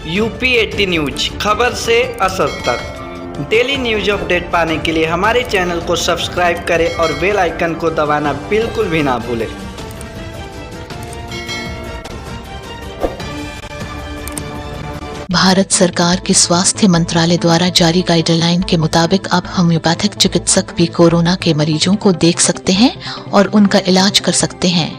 UP 80 news, खबर से असर तक। डेली न्यूज अपडेट पाने के लिए हमारे चैनल को सब्सक्राइब करें और बेल आइकन को दबाना बिल्कुल भी ना भूलें। भारत सरकार के स्वास्थ्य मंत्रालय द्वारा जारी गाइडलाइन के मुताबिक अब होम्योपैथिक चिकित्सक भी कोरोना के मरीजों को देख सकते हैं और उनका इलाज कर सकते हैं।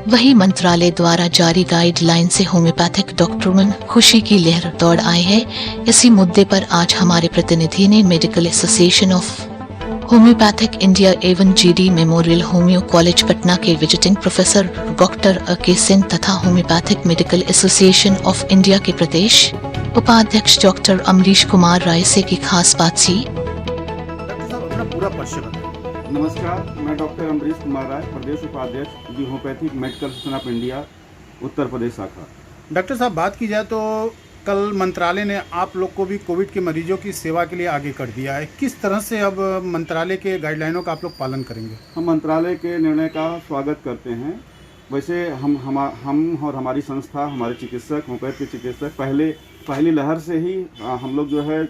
वही मंत्रालय द्वारा जारी गाइडलाइन से होम्योपैथिक डॉक्टरों में खुशी की लहर दौड़ आई है। इसी मुद्दे पर आज हमारे प्रतिनिधि ने medical association of homoeopathic India एवं GD memorial homoeo college Patna के visiting professor doctor K Singh तथा homoeopathic medical association of India के प्रदेश उपाध्यक्ष डॉक्टर अमरीश कुमार राय से की खास बातचीत। डॉक्टर साहब अपना पूरा परिचय बताएं। नमस्कार, मैं डॉक्टर अमरीश कुमार राय, प्रदेश उपाध्यक्ष the homoeopathic medical association of India Uttar Pradesh शाखा। डॉक्टर साहब बात की जाए तो कल मंत्रालय ने आप लोग को भी कोविड के मरीजों की सेवा के लिए आगे कर दिया है। किस तरह से अब मंत्रालय के गाइडलाइनों का आप लोग पालन करेंगे? हम मंत्रालय के निर्णय का स्वागत करते हैं। वैसे हम और हमारी संस्था, हमारे चिकित्सक, होम्योपैथिक चिकित्सक पहली लहर से ही हम लोग जो है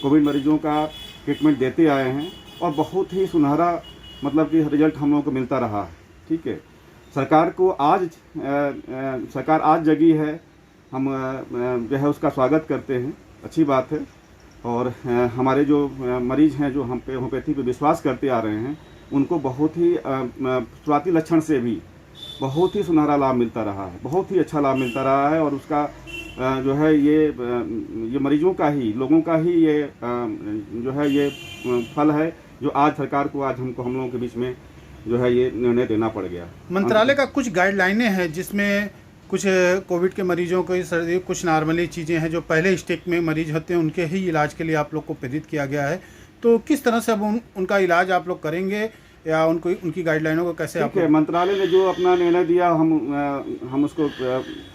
कोविड मरीजों का ट्रीटमेंट देते आए हैं और बहुत ही सुनहरा मतलब कि रिजल्ट हम लोगों को मिलता रहा। ठीक है, सरकार आज जगी है, हम जो है उसका स्वागत करते हैं, अच्छी बात है। और हमारे जो मरीज़ हैं जो हम पे होम्योपैथी पे विश्वास करते आ रहे हैं, उनको बहुत ही शुरुआती लक्षण से भी बहुत ही सुनहरा लाभ मिलता रहा है, बहुत ही अच्छा लाभ मिलता रहा है। और उसका जो है ये मरीजों का ही, लोगों का ही ये जो है ये फल है जो आज सरकार को हम लोगों के बीच में जो है ये निर्णय देना पड़ गया। मंत्रालय का कुछ गाइडलाइनें हैं जिसमें कुछ कोविड के मरीजों को सर्दी, कुछ नॉर्मली चीज़ें हैं जो पहले स्टेज में मरीज होते हैं उनके ही इलाज के लिए आप लोग को प्रेरित किया गया है। तो किस तरह से अब उनका इलाज आप लोग करेंगे या उनकी गाइडलाइनों को कैसे? ठीक है, मंत्रालय ने जो अपना निर्णय दिया हम उसको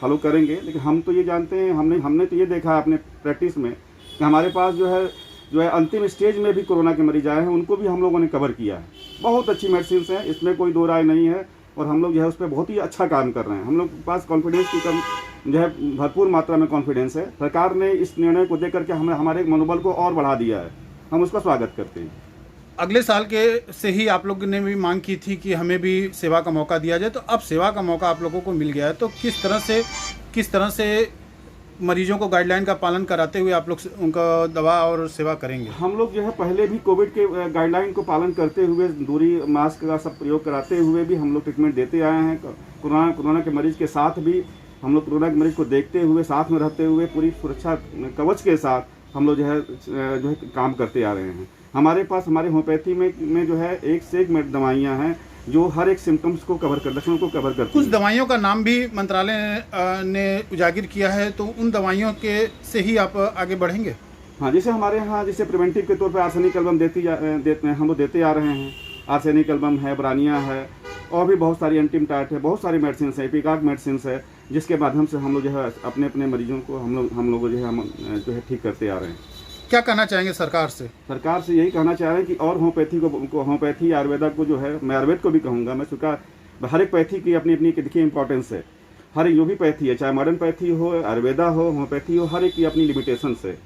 फॉलो करेंगे। लेकिन हम तो ये जानते हैं, हमने तो ये देखा है अपने प्रैक्टिस में कि हमारे पास जो है अंतिम स्टेज में भी कोरोना के मरीज आए हैं, उनको भी हम लोगों ने कवर किया है। बहुत अच्छी मेडिसिन हैं, इसमें कोई दो राय नहीं है। और हम लोग जो है उस पर बहुत ही अच्छा काम कर रहे हैं। हम लोग के पास कॉन्फिडेंस की जो है भरपूर मात्रा में कॉन्फिडेंस है। सरकार ने इस निर्णय को देकर के हमारे मनोबल को और बढ़ा दिया है, हम उसका स्वागत करते हैं। अगले साल के से ही आप लोग ने भी मांग की थी कि हमें भी सेवा का मौका दिया जाए, तो अब सेवा का मौका आप लोगों को मिल गया है। तो किस तरह से मरीजों को गाइडलाइन का पालन कराते हुए आप लोग उनका दवा और सेवा करेंगे? हम लोग जो है पहले भी कोविड के गाइडलाइन को पालन करते हुए, दूरी, मास्क का सब प्रयोग कराते हुए भी हम लोग ट्रीटमेंट देते आए हैं। कोरोना के मरीज के साथ भी हम लोग कोरोना के मरीज को देखते हुए, साथ में रहते हुए, पूरी सुरक्षा कवच के साथ हम लोग जो है काम करते आ रहे हैं। हमारे पास हमारे होम्योपैथी में जो है एक से एक दवाइयाँ हैं जो हर एक सिम्टम्स को कवर कर, लक्षणों को कवर करती हैं। कुछ दवाइयों का नाम भी मंत्रालय ने उजागर किया है, तो उन दवाइयों के से ही आप आगे बढ़ेंगे? हाँ, जैसे हमारे यहाँ जैसे प्रिवेंटिव के तौर पर आर्सेनिक एल्बम हम लोग देते आ रहे हैं। आर्सेनिक एल्बम है, ब्रानिया है, और भी बहुत सारी एंटीमटाइट है, बहुत सारी मेडिसिन है, एपिकाक मेडिसिन है, जिसके माध्यम से हम लोग जो है अपने मरीजों को हम लोग जो है ठीक करते आ रहे हैं। क्या कहना चाहेंगे सरकार से? सरकार से यही कहना चाह रहे हैं कि और होम्योपैथी आयुर्वेदा को जो है, मैं आयुर्वेद को भी कहूँगा, मैं हर एक पैथी की अपनी अपनी देखिए इंपॉर्टेंस है। हर एक जो भी पैथी है, चाहे मॉडर्न पैथी हो, आयुर्वेदा हो, होम्योपैथी हो, हर एक की अपनी लिमिटेशंस है।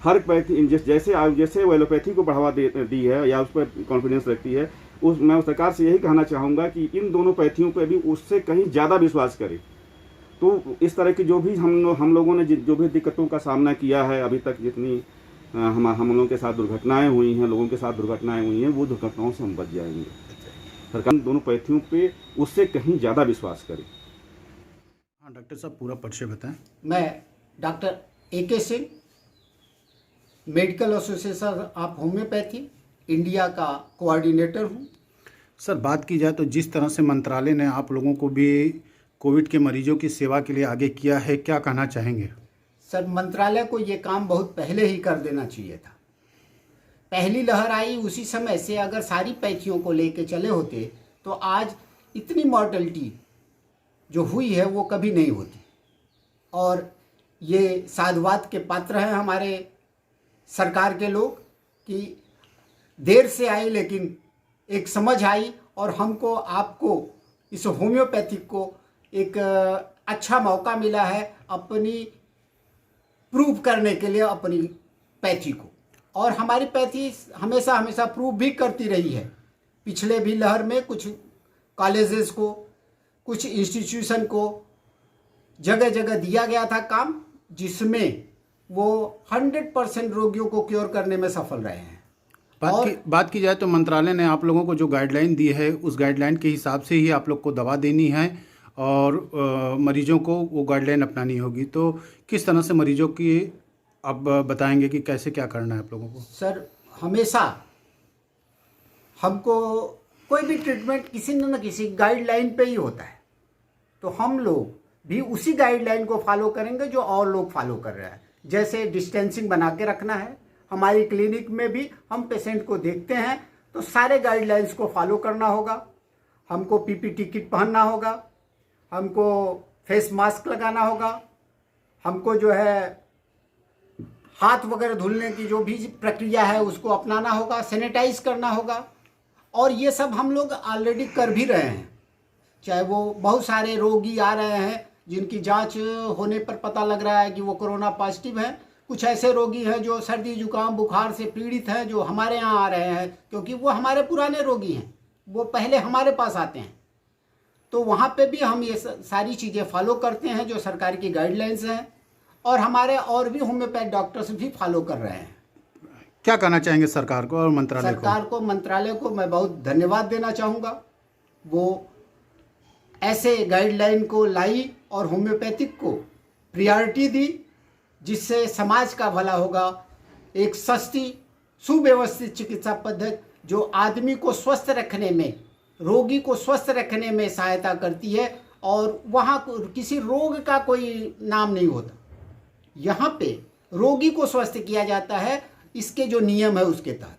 हर पैथी जैसे वो एलोपैथी को बढ़ावा दी है या उस पर कॉन्फिडेंस रखती है, मैं सरकार से यही कहना चाहूँगा कि इन दोनों पैथियों पर भी उससे कहीं ज़्यादा विश्वास करें। तो इस तरह की जो भी हम लोगों ने जो भी दिक्कतों का सामना किया है अभी तक, जितनी हम लोगों के साथ दुर्घटनाएं हुई हैं, लोगों के साथ दुर्घटनाएं हुई हैं, वो दुर्घटनाओं से हम बच जाएंगे। सरकार दोनों पैथियों पे उससे कहीं ज़्यादा विश्वास करे। हाँ डॉक्टर साहब, पूरा परिचय बताएं। मैं doctor K Singh, medical association of homeopathy India का कोऑर्डिनेटर हूँ। सर, बात की जाए तो जिस तरह से मंत्रालय ने आप लोगों को भी कोविड के मरीजों की सेवा के लिए आगे किया है, क्या कहना चाहेंगे? सर, मंत्रालय को ये काम बहुत पहले ही कर देना चाहिए था। पहली लहर आई उसी समय से अगर सारी पैथियों को लेके चले होते तो आज इतनी मॉर्टेलिटी जो हुई है वो कभी नहीं होती। और ये साधुवाद के पात्र हैं हमारे सरकार के लोग कि देर से आई लेकिन एक समझ आई और हमको, आपको, इस होम्योपैथिक को एक अच्छा मौका मिला है अपनी प्रूव करने के लिए अपनी पैथी को, और हमारी पैथी हमेशा हमेशा प्रूव भी करती रही है। पिछले भी लहर में कुछ कॉलेजेस को, कुछ इंस्टीट्यूशन को जगह जगह दिया गया था काम, जिसमें वो 100% रोगियों को क्योर करने में सफल रहे हैं। बात की जाए तो मंत्रालय ने आप लोगों को जो गाइडलाइन दी है उस गाइडलाइन के हिसाब से ही आप लोग को दवा देनी है और मरीजों को वो गाइडलाइन अपनानी होगी। तो किस तरह से मरीजों की आप बताएंगे कि कैसे क्या करना है आप लोगों को? सर, हमेशा हमको कोई भी ट्रीटमेंट किसी न किसी गाइडलाइन पे ही होता है, तो हम लोग भी उसी गाइडलाइन को फॉलो करेंगे जो और लोग फॉलो कर रहे हैं। जैसे डिस्टेंसिंग बना के रखना है, हमारी क्लिनिक में भी हम पेशेंट को देखते हैं तो सारे गाइडलाइंस को फॉलो करना होगा। हमको पीपीटी किट पहनना होगा, हमको फेस मास्क लगाना होगा, हमको जो है हाथ वगैरह धुलने की जो भी प्रक्रिया है उसको अपनाना होगा, सैनिटाइज करना होगा। और ये सब हम लोग ऑलरेडी कर भी रहे हैं। चाहे वो बहुत सारे रोगी आ रहे हैं जिनकी जांच होने पर पता लग रहा है कि वो कोरोना पॉजिटिव है। कुछ ऐसे रोगी हैं जो सर्दी जुकाम बुखार से पीड़ित हैं, जो हमारे यहाँ आ रहे हैं, क्योंकि वो हमारे पुराने रोगी हैं, वो पहले हमारे पास आते हैं। तो वहाँ पे भी हम ये सारी चीज़ें फॉलो करते हैं जो सरकार की गाइडलाइंस हैं, और हमारे और भी होम्योपैथ डॉक्टर्स भी फॉलो कर रहे हैं। क्या कहना चाहेंगे सरकार को और मंत्रालय को मैं बहुत धन्यवाद देना चाहूँगा। वो ऐसे गाइडलाइन को लाई और होम्योपैथिक को प्रायोरिटी दी, जिससे समाज का भला होगा। एक सस्ती सुव्यवस्थित चिकित्सा पद्धति जो आदमी को स्वस्थ रखने में, रोगी को स्वस्थ रखने में सहायता करती है, और वहाँ किसी रोग का कोई नाम नहीं होता। यहाँ पे रोगी को स्वस्थ किया जाता है, इसके जो नियम है उसके तहत।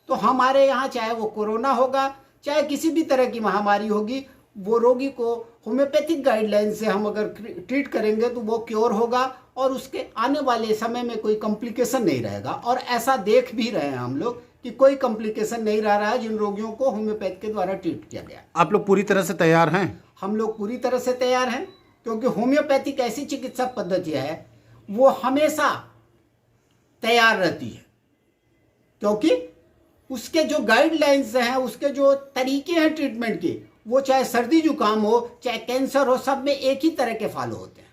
तो हमारे यहाँ चाहे वो कोरोना होगा, चाहे किसी भी तरह की महामारी होगी, वो रोगी को होम्योपैथिक गाइडलाइन से हम अगर ट्रीट करेंगे तो वो क्योर होगा, और उसके आने वाले समय में कोई कॉम्प्लिकेशन नहीं रहेगा। और ऐसा देख भी रहे हैं हम लोग कि कोई कॉम्प्लिकेशन नहीं रह रहा है जिन रोगियों को होम्योपैथ के द्वारा ट्रीट किया गया। आप लोग पूरी तरह से तैयार हैं? हम लोग पूरी तरह से तैयार हैं, क्योंकि होम्योपैथिक ऐसी चिकित्सा पद्धति है वो हमेशा तैयार रहती है, क्योंकि उसके जो गाइडलाइंस हैं, उसके जो तरीके हैं ट्रीटमेंट के, वो चाहे सर्दी जुकाम हो चाहे कैंसर हो, सब में एक ही तरह के फॉलो होते हैं।